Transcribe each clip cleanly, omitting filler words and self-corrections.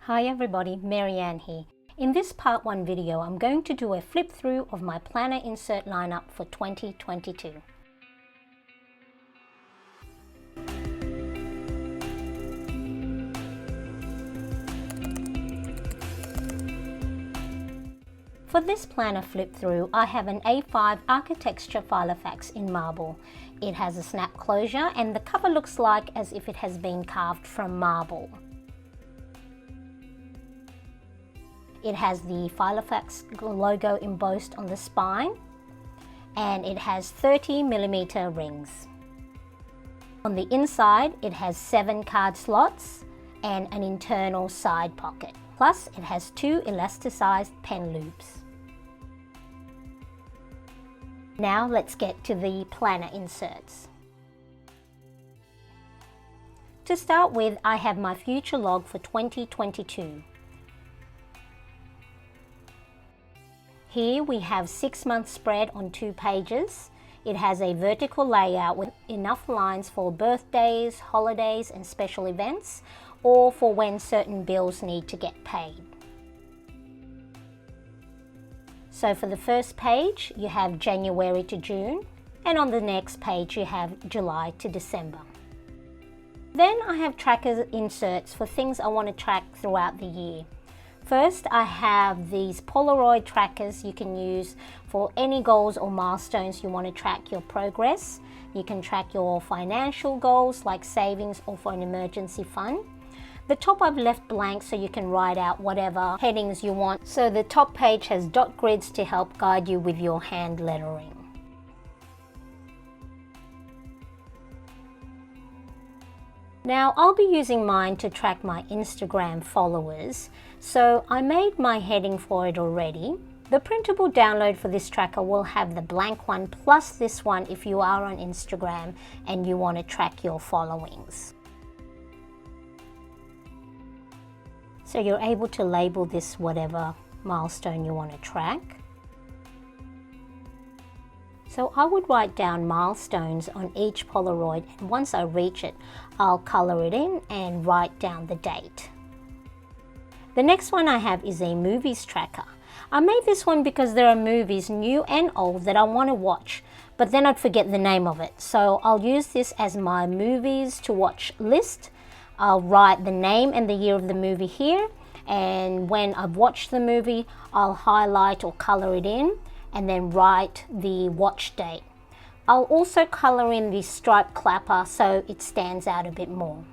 Hi everybody, Mariane here. In this part 1 video, I'm going to do a flip through of my planner insert lineup for 2022. For this planner flip through, I have an A5 Architecture Filofax in marble. It has a snap closure and the cover looks like as if it has been carved from marble. It has the Filofax logo embossed on the spine and it has 30mm rings. On the inside, it has 7 card slots and an internal side pocket. Plus, it has 2 elasticized pen loops. Now let's get to the planner inserts. To start with, I have my future log for 2022. Here we have 6-month spread on 2 pages. It has a vertical layout with enough lines for birthdays, holidays and special events, or for when certain bills need to get paid. So for the first page, you have January to June, and on the next page you have July to December. Then I have tracker inserts for things I want to track throughout the year. First, I have these POLAROID trackers you can use for any goals or milestones you want to track your progress. You can track your financial goals like savings or for an emergency fund. The top I've left blank so you can write out whatever headings you want. So the top page has dot grids to help guide you with your hand lettering. Now I'll be using mine to track my Instagram followers, so I made my heading for it already. The printable download for this tracker will have the blank one plus this one if you are on Instagram and you want to track your followings. So you're able to label this whatever milestone you want to track. So I would write down milestones on each Polaroid, and once I reach it, I'll color it in and write down the date. The next one I have is a movies tracker. I made this one because there are movies, new and old, that I want to watch, but then I'd forget the name of it. So I'll use this as my movies to watch list. I'll write the name and the year of the movie here, and when I've watched the movie, I'll highlight or color it in and then write the watch date. I'll also color in the stripe clapper so it stands out a bit more.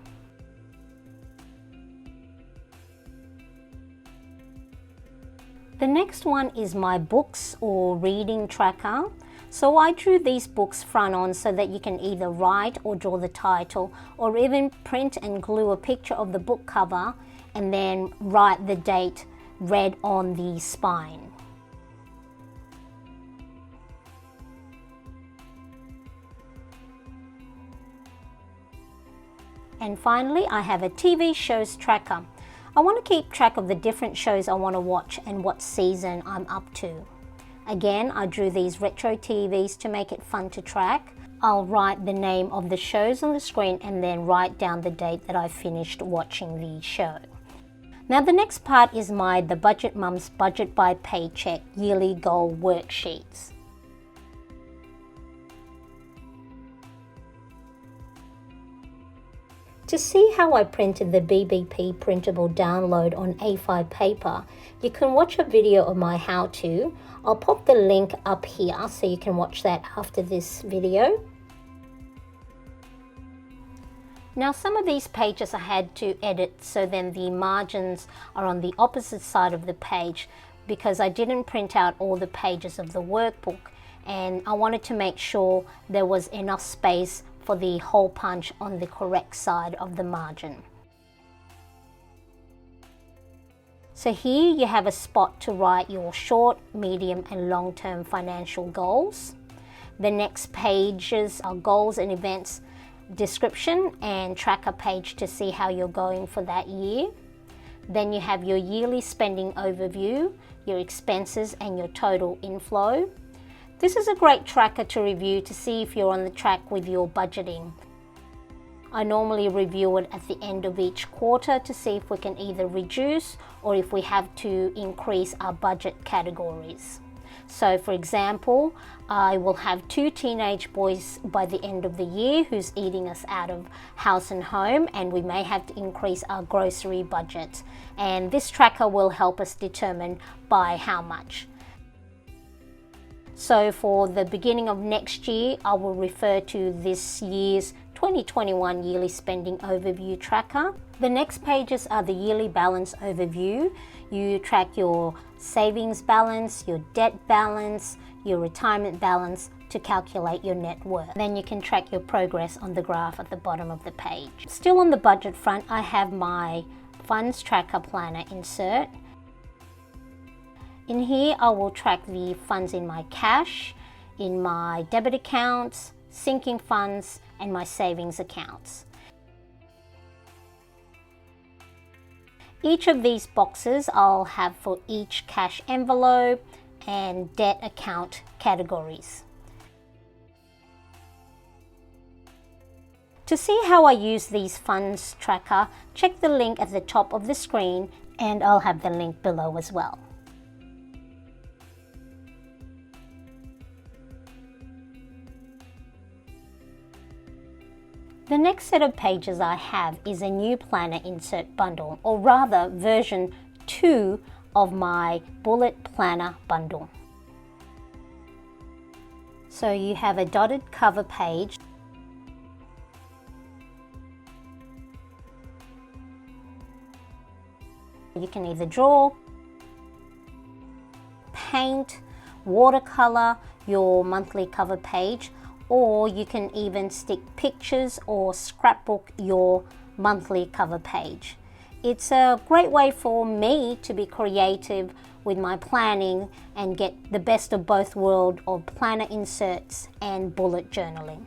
The next one is my books or reading tracker. So I drew these books front on so that you can either write or draw the title, or even print and glue a picture of the book cover and then write the date red on the spine. And finally, I have a TV shows tracker. I want to keep track of the different shows I want to watch and what season I'm up to. Again, I drew these retro TVs to make it fun to track. I'll write the name of the shows on the screen and then write down the date that I finished watching the show. Now the next part is The Budget Mum's Budget by Paycheck Yearly Goal Worksheets. To see how I printed the BBP printable download on A5 paper, you can watch a video of my how-to. I'll pop the link up here so you can watch that after this video. Now some of these pages I had to edit so then the margins are on the opposite side of the page because I didn't print out all the pages of the workbook and I wanted to make sure there was enough space for the hole punch on the correct side of the margin. So here you have a spot to write your short, medium and long-term financial goals. The next pages are goals and events description and tracker page to see how you're going for that year. Then you have your yearly spending overview, your expenses and your total inflow. This is a great tracker to review to see if you're on the track with your budgeting. I normally review it at the end of each quarter to see if we can either reduce or if we have to increase our budget categories. So for example, I will have 2 teenage boys by the end of the year who's eating us out of house and home, and we may have to increase our grocery budget. And this tracker will help us determine by how much. So for the beginning of next year, I will refer to this year's 2021 yearly spending overview tracker. The next pages are the yearly balance overview. You track your savings balance, your debt balance, your retirement balance to calculate your net worth. Then you can track your progress on the graph at the bottom of the page. Still on the budget front, I have my funds tracker planner insert. In here, I will track the funds in my cash, in my debit accounts, sinking funds, and my savings accounts. Each of these boxes I'll have for each cash envelope and debt account categories. To see how I use these funds tracker, check the link at the top of the screen, and I'll have the link below as well. The next set of pages I have is a new planner insert bundle, or rather version 2 of my bullet planner bundle. So you have a dotted cover page. You can either draw, paint, watercolor your monthly cover page, or you can even stick pictures or scrapbook your monthly cover page. It's a great way for me to be creative with my planning and get the best of both worlds of planner inserts and bullet journaling.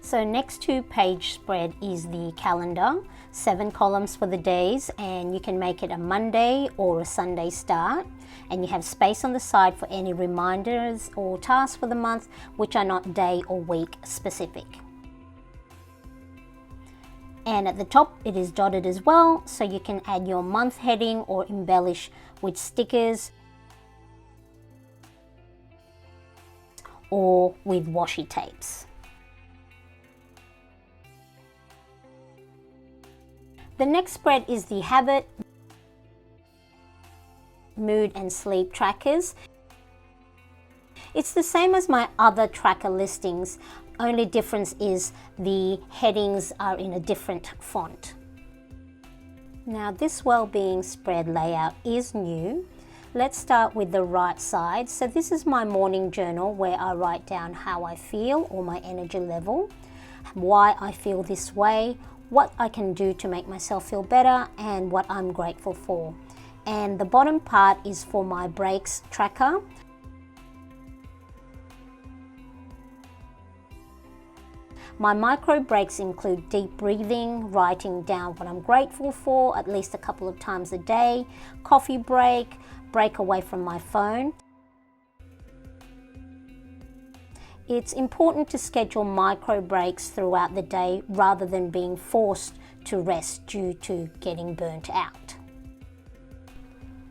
So next to page spread is the calendar, 7 columns for the days, and you can make it a Monday or a Sunday start. And you have space on the side for any reminders or tasks for the month which are not day or week specific. And at the top it is dotted as well, so you can add your month heading or embellish with stickers or with washi tapes. The next spread is the habit, mood and sleep trackers. It's the same as my other tracker listings, only difference is the headings are in a different font. Now this well-being spread layout is new. Let's start with the right side. So this is my morning journal where I write down how I feel or my energy level, why I feel this way, what I can do to make myself feel better, and what I'm grateful for. And the bottom part is for my breaks tracker. My micro breaks include deep breathing, writing down what I'm grateful for at least a couple of times a day, coffee break, break away from my phone. It's important to schedule micro breaks throughout the day rather than being forced to rest due to getting burnt out.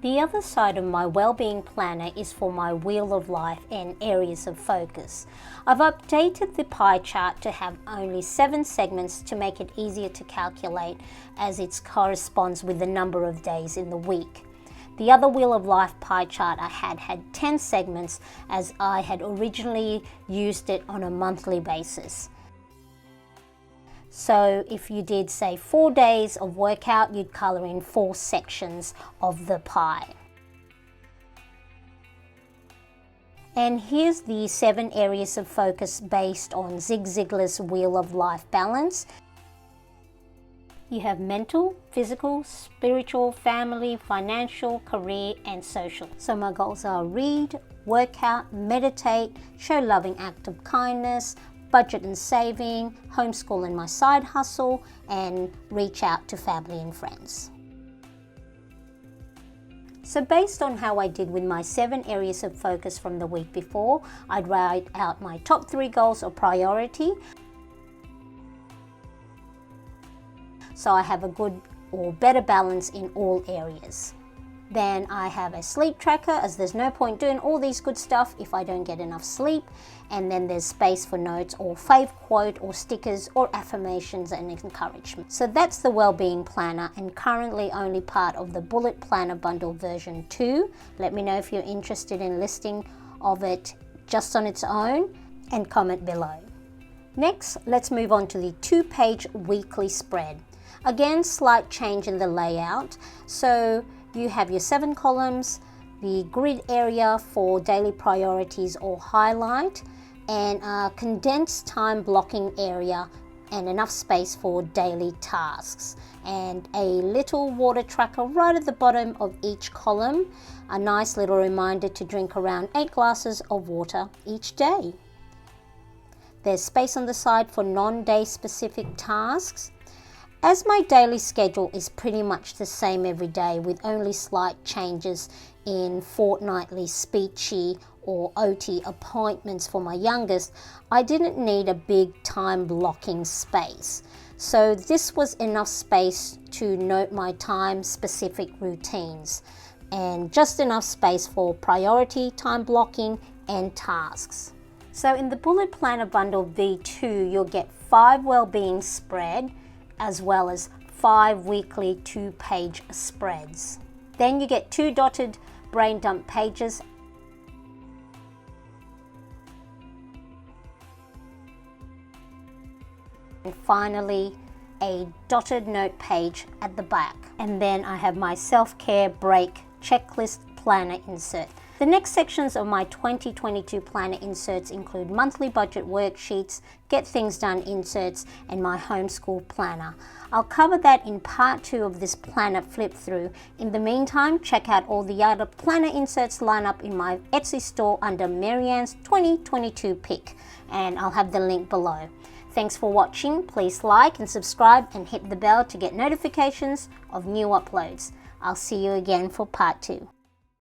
The other side of my wellbeing planner is for my wheel of life and areas of focus. I've updated the pie chart to have only 7 segments to make it easier to calculate, as it corresponds with the number of days in the week. The other wheel of life pie chart I had 10 segments, as I had originally used it on a monthly basis. So if you did say 4 days of workout, you'd colour in 4 sections of the pie. And here's the 7 areas of focus based on Zig Ziglar's Wheel of Life balance. You have mental, physical, spiritual, family, financial, career, and social. So my goals are read, work out, meditate, show loving act of kindness, budget and saving, homeschool and my side hustle, and reach out to family and friends. So based on how I did with my 7 areas of focus from the week before, I'd write out my top 3 goals of priority. so I have a good or better balance in all areas. Then I have a sleep tracker, as there's no point doing all these good stuff if I don't get enough sleep. And then there's space for notes or fave quote or stickers or affirmations and encouragement. So that's the Wellbeing Planner, and currently only part of the Bullet Planner Bundle version 2. Let me know if you're interested in listing of it just on its own, and comment below. Next, let's move on to the 2-page weekly spread. Again, slight change in the layout. So you have your 7 columns, the grid area for daily priorities or highlight, and a condensed time blocking area and enough space for daily tasks. And a little water tracker right at the bottom of each column. A nice little reminder to drink around 8 glasses of water each day. There's space on the side for non-day specific tasks. As my daily schedule is pretty much the same every day with only slight changes in fortnightly speechy or OT appointments for my youngest, I didn't need a big time blocking space. So this was enough space to note my time specific routines, and just enough space for priority time blocking and tasks. So in the Bullet Planner Bundle V2, you'll get 5 wellbeing spread, as well as 5 weekly 2-page spreads. Then you get 2 dotted brain dump pages, and finally a dotted note page at the back. And then I have my self-care break checklist planner insert. The next sections of my 2022 planner inserts include monthly budget worksheets, get things done inserts, and my homeschool planner. I'll cover that in part 2 of this planner flip through. In the meantime, check out all the other planner inserts lineup in my Etsy store under Mariane's 2022 pick, and I'll have the link below. Thanks for watching. Please like and subscribe and hit the bell to get notifications of new uploads. I'll see you again for part 2.